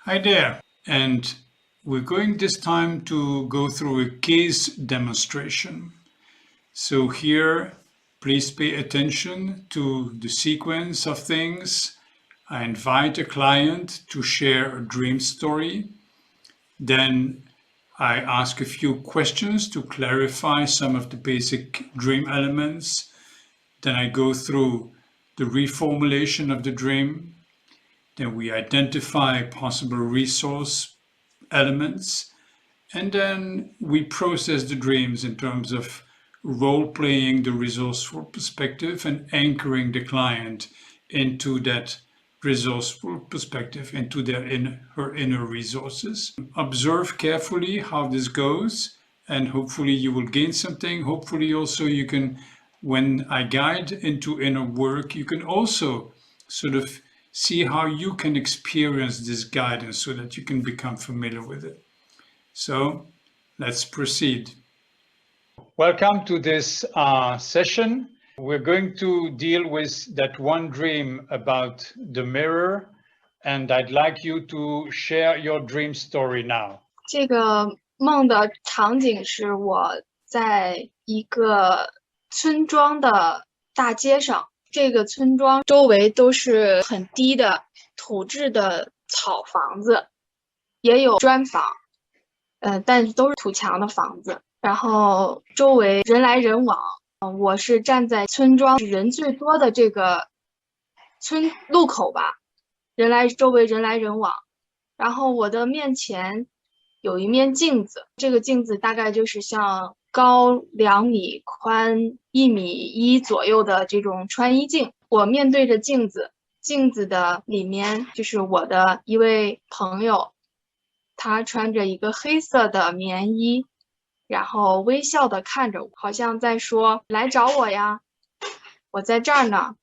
Hi there, and we're going this time to go through a case demonstration. So here, please pay attention to the sequence of things. I invite a client to share a dream story. Then I ask a few questions to clarify some of the basic dream elements. Then I go through the reformulation of the dream. Then we identify possible resource elements, and then we process the dreams in terms of role-playing the resourceful perspective and anchoring the client into that resourceful perspective, into her inner resources. Observe carefully how this goes, and hopefully you will gain something. Hopefully also you can, when I guide into inner work, you can also sort of see how you can experience this guidance so that you can become familiar with it. So let's proceed. Welcome to this session. We're going to deal with that one dream about the mirror, and I'd like you to share your dream story now. 这个梦的场景是我在一个村庄的大街上，这个村庄周围都是很低的土质的草房子，也有砖房，但是都是土墙的房子。然后周围人来人往，我是站在村庄人最多的这个村路口吧，周围人来人往。然后我的面前有一面镜子，这个镜子大概就是像高2米、宽1.1米左右的这种穿衣镜。我面对着镜子，镜子的里面就是我的一位朋友，他穿着一个黑色的棉衣，然后微笑的看着我，好像在说：“来找我呀，我在这儿呢。”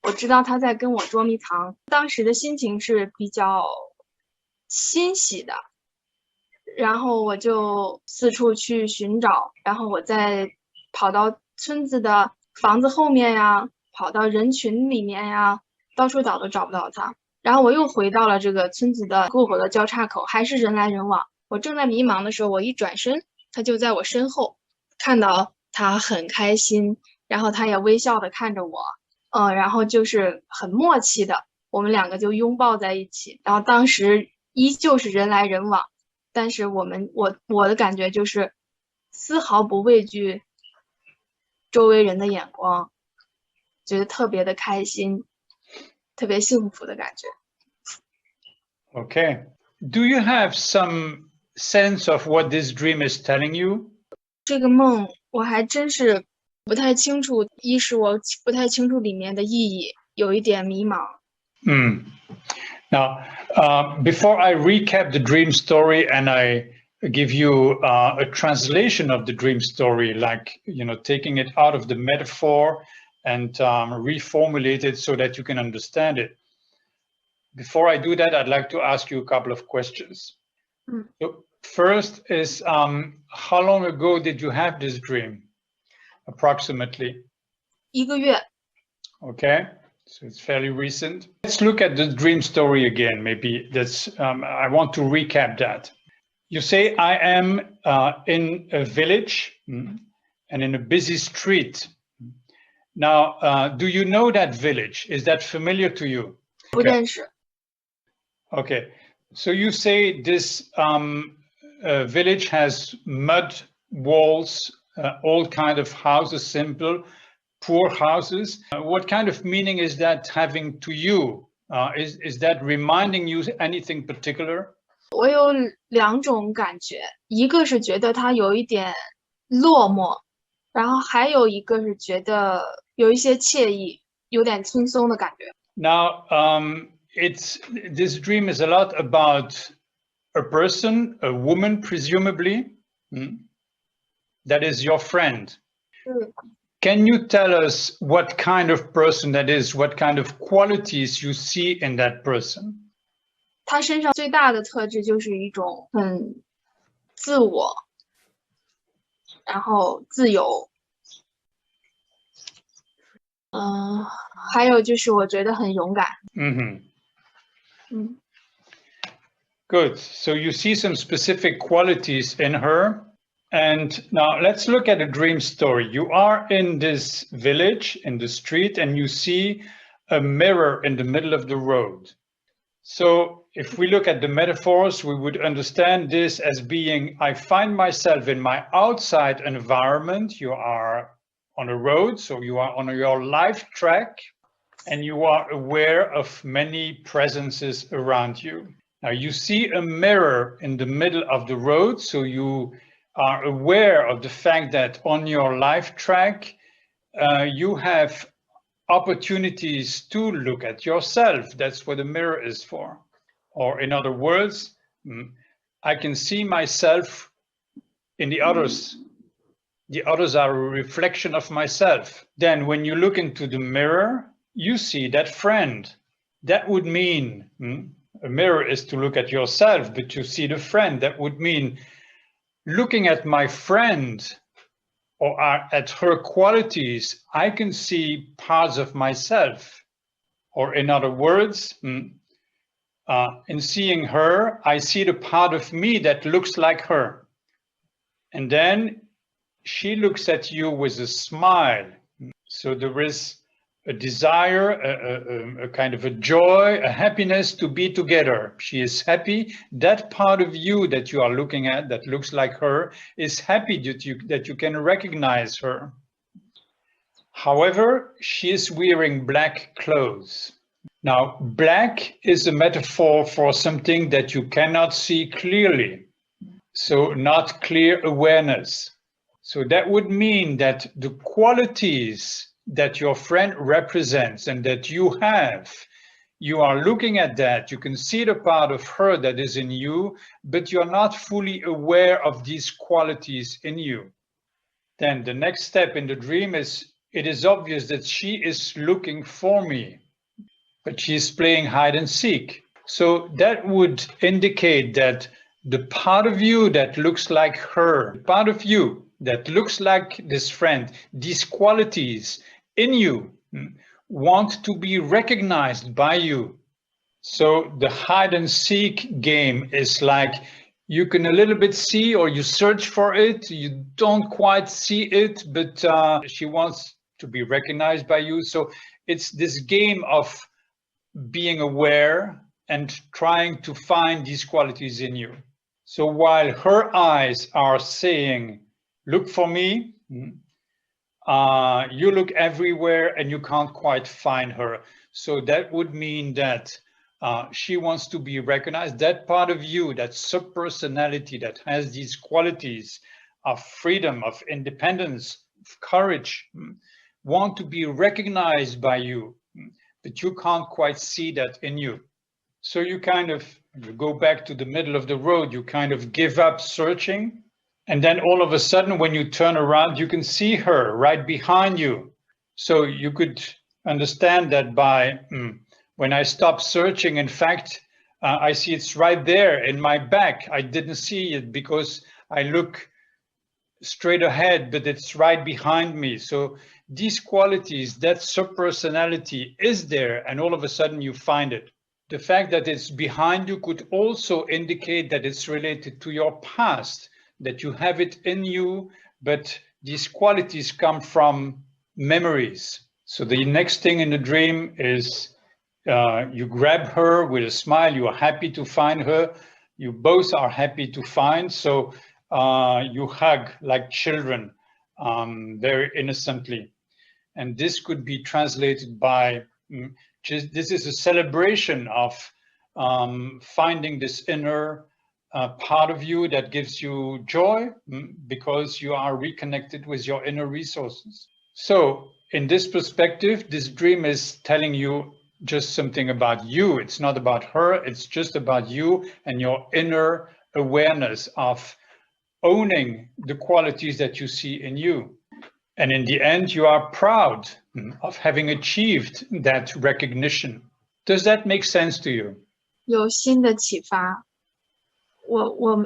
我知道他在跟我捉迷藏，当时的心情是比较欣喜的。然后我就四处去寻找，然后我再跑到村子的房子后面呀，跑到人群里面呀，到处找都找不到他。然后我又回到了这个村子的过火的交叉口，还是人来人往。我正在迷茫的时候，我一转身，他就在我身后，看到他很开心，然后他也微笑的看着我，然后就是很默契的，我们两个就拥抱在一起。然后当时依旧是人来人往。但是我的感觉就是丝毫不畏惧周围人的眼光，觉得特别的开心，特别幸福的感觉。Okay. Do you have some sense of what this dream is telling you? 这个梦我还真是不太清楚，一是我不太清楚里面的意义，有一点迷茫。Now, before I recap the dream story and I give you a translation of the dream story, like, taking it out of the metaphor and reformulate it so that you can understand it. Before I do that, I'd like to ask you a couple of questions. So first is, how long ago did you have this dream, approximately? 1个月。 Okay. So it's fairly recent. Let's look at the dream story again. Maybe that's, I want to recap that. You say, I am in a village and in a busy street. Now, do you know that village? Is that familiar to you? 不认识。 Okay. So you say this village has mud walls, old kind of houses, simple, poor houses. What kind of meaning is that having to you? Is that reminding you anything particular? 我有2种感觉，一个是觉得它有一点落寞，然后还有一个是觉得有一些惬意，有点轻松的感觉。 Now, this dream is a lot about a person, a woman, presumably, that is your friend. Can you tell us what kind of person that is, what kind of qualities you see in that person? 他身上最大的特质就是一种很自我，然后自由，还有就是我觉得很勇敢。Good. So you see some specific qualities in her. And now let's look at a dream story. You are in this village, in the street, and you see a mirror in the middle of the road. So if we look at the metaphors, we would understand this as being, I find myself in my outside environment. You are on a road, so you are on your life track, and you are aware of many presences around you. Now you see a mirror in the middle of the road, so you are aware of the fact that on your life track, you have opportunities to look at yourself. That's what a mirror is for. Or in other words, I can see myself in the others. The others are a reflection of myself. Then when you look into the mirror, you see that friend. That would mean, a mirror is to look at yourself, but you see the friend. That would mean looking at my friend or at her qualities, I can see parts of myself. Or in other words, in seeing her, I see the part of me that looks like her. And then she looks at you with a smile. So there is a desire, a kind of a joy, a happiness to be together. She is happy. That part of you that you are looking at that looks like her is happy that you can recognize her. However, she is wearing black clothes. Now, black is a metaphor for something that you cannot see clearly. So not clear awareness. So that would mean that the qualities that your friend represents and that you have, you are looking at that, you can see the part of her that is in you, but you're not fully aware of these qualities in you. Then the next step in the dream is, it is obvious that she is looking for me, but she is playing hide and seek. So that would indicate that the part of you that looks like her, the part of you that looks like this friend, these qualities in you want to be recognized by you. So the hide and seek game is like you can a little bit see, or you search for it, you don't quite see it, but she wants to be recognized by you. So it's this game of being aware and trying to find these qualities in you. So while her eyes are saying, look for me, you look everywhere and you can't quite find her. So that would mean that she wants to be recognized. That part of you, that subpersonality that has these qualities of freedom, of independence, of courage, want to be recognized by you, but you can't quite see that in you. So you go back to the middle of the road, you kind of give up searching. And then all of a sudden, when you turn around, you can see her right behind you. So you could understand that by when I stop searching, in fact, I see it's right there in my back. I didn't see it because I look straight ahead, but it's right behind me. So these qualities, that subpersonality is there, and all of a sudden you find it. The fact that it's behind you could also indicate that it's related to your past, that you have it in you, but these qualities come from memories. So the next thing in the dream is you grab her with a smile, you are happy to find her, you both are happy to find, so you hug like children, very innocently. And this could be translated by, this is a celebration of finding this inner part of you that gives you joy because you are reconnected with your inner resources. So in this perspective, this dream is telling you just something about you. It's not about her, it's just about you and your inner awareness of owning the qualities that you see in you. And in the end, you are proud of having achieved that recognition. Does that make sense to you? 有新的启发。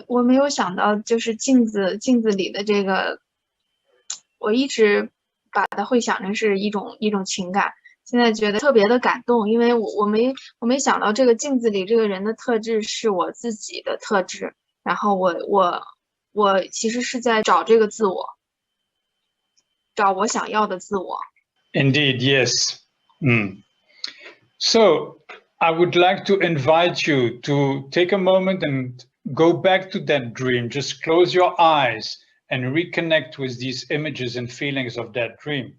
我没有想到，就是镜子里的这个，我一直把它会想成是一种情感，现在觉得特别的感动，因为我没想到这个镜子里这个人的特质是我自己的特质，然后我其实是在找这个自我，找我想要的自我。 Indeed, yes. So I would like to invite you to take a moment and go back to that dream. Just close your eyes and reconnect with these images and feelings of that dream.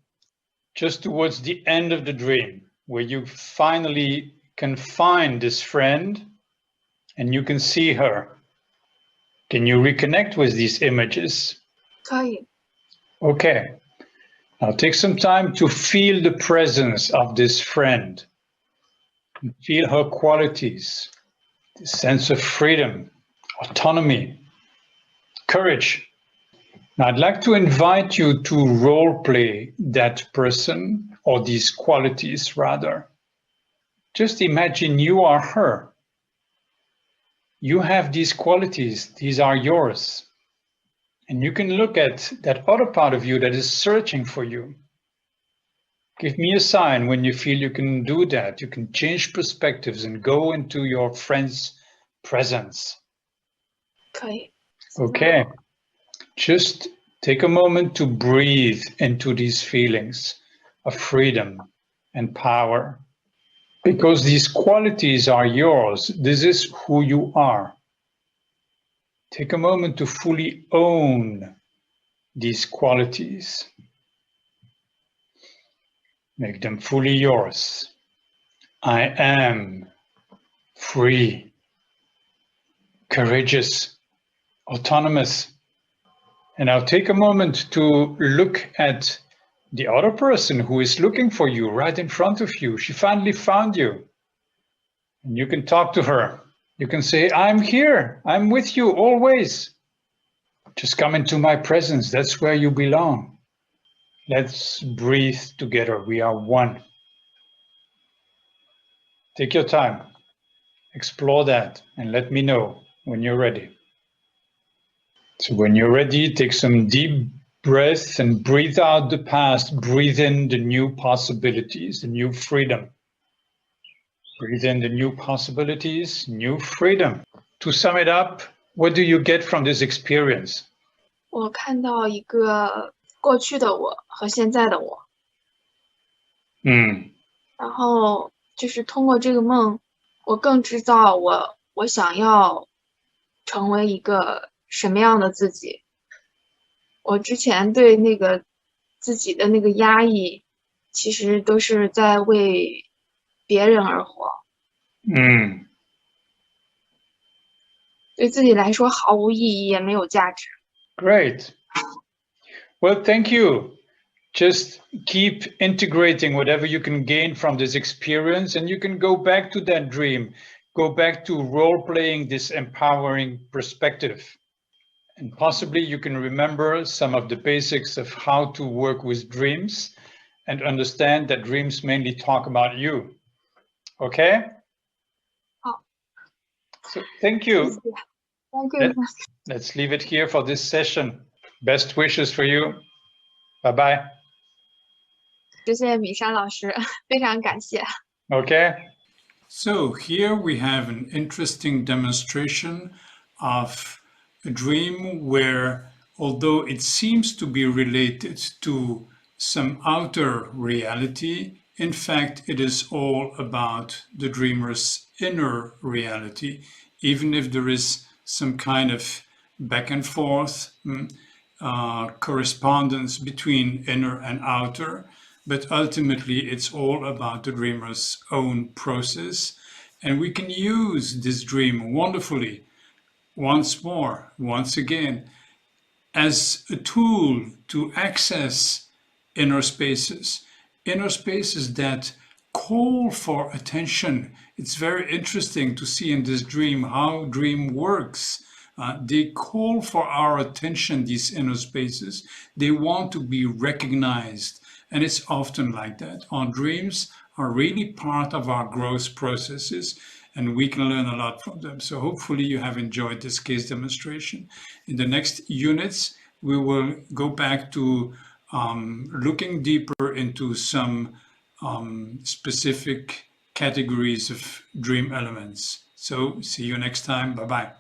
Just towards the end of the dream, where you finally can find this friend and you can see her. Can you reconnect with these images? 可以。 Okay. Now take some time to feel the presence of this friend. Feel her qualities, the sense of freedom, autonomy, courage. Now I'd like to invite you to role play that person, or these qualities rather. Just imagine you are her. You have these qualities, these are yours. And you can look at that other part of you that is searching for you. Give me a sign when you feel you can do that. You can change perspectives and go into your friend's presence. 可以。 Okay. Just take a moment to breathe into these feelings of freedom and power. Because these qualities are yours. This is who you are. Take a moment to fully own these qualities. Make them fully yours. I am free, courageous, autonomous. And now take a moment to look at the other person who is looking for you right in front of you. She finally found you. And you can talk to her. You can say, I'm here. I'm with you always. Just come into my presence. That's where you belong. Let's breathe together. We are one. Take your time. Explore that and let me know when you're ready. So when you're ready, take some deep breaths and breathe out the past. Breathe in the new possibilities, the new freedom. Breathe in the new possibilities, new freedom. To sum it up, what do you get from this experience? 我看到一个过去的我和现在的我，然后就是通过这个梦，我更知道我想要成为一个什么样的自己。我之前对那个自己的那个压抑，其实都是在为别人而活，对自己来说毫无意义，也没有价值。 Great. Well, thank you. Just keep integrating whatever you can gain from this experience, and you can go back to that dream, go back to role-playing this empowering perspective. And possibly you can remember some of the basics of how to work with dreams and understand that dreams mainly talk about you. Okay? Oh. So thank you. Thank you. Let's leave it here for this session. Best wishes for you. Bye-bye. 谢谢米山老师，非常感谢。 Okay. So here we have an interesting demonstration of a dream where, although it seems to be related to some outer reality, in fact, it is all about the dreamer's inner reality, even if there is some kind of back and forth correspondence between inner and outer. But ultimately, it's all about the dreamer's own process. And we can use this dream wonderfully, once more, once again, as a tool to access inner spaces that call for attention. It's very interesting to see in this dream how dream works. They call for our attention, these inner spaces. They want to be recognized. And it's often like that. Our dreams are really part of our growth processes, and we can learn a lot from them. So hopefully you have enjoyed this case demonstration. In the next units, we will go back to looking deeper into some specific categories of dream elements. So see you next time. Bye-bye.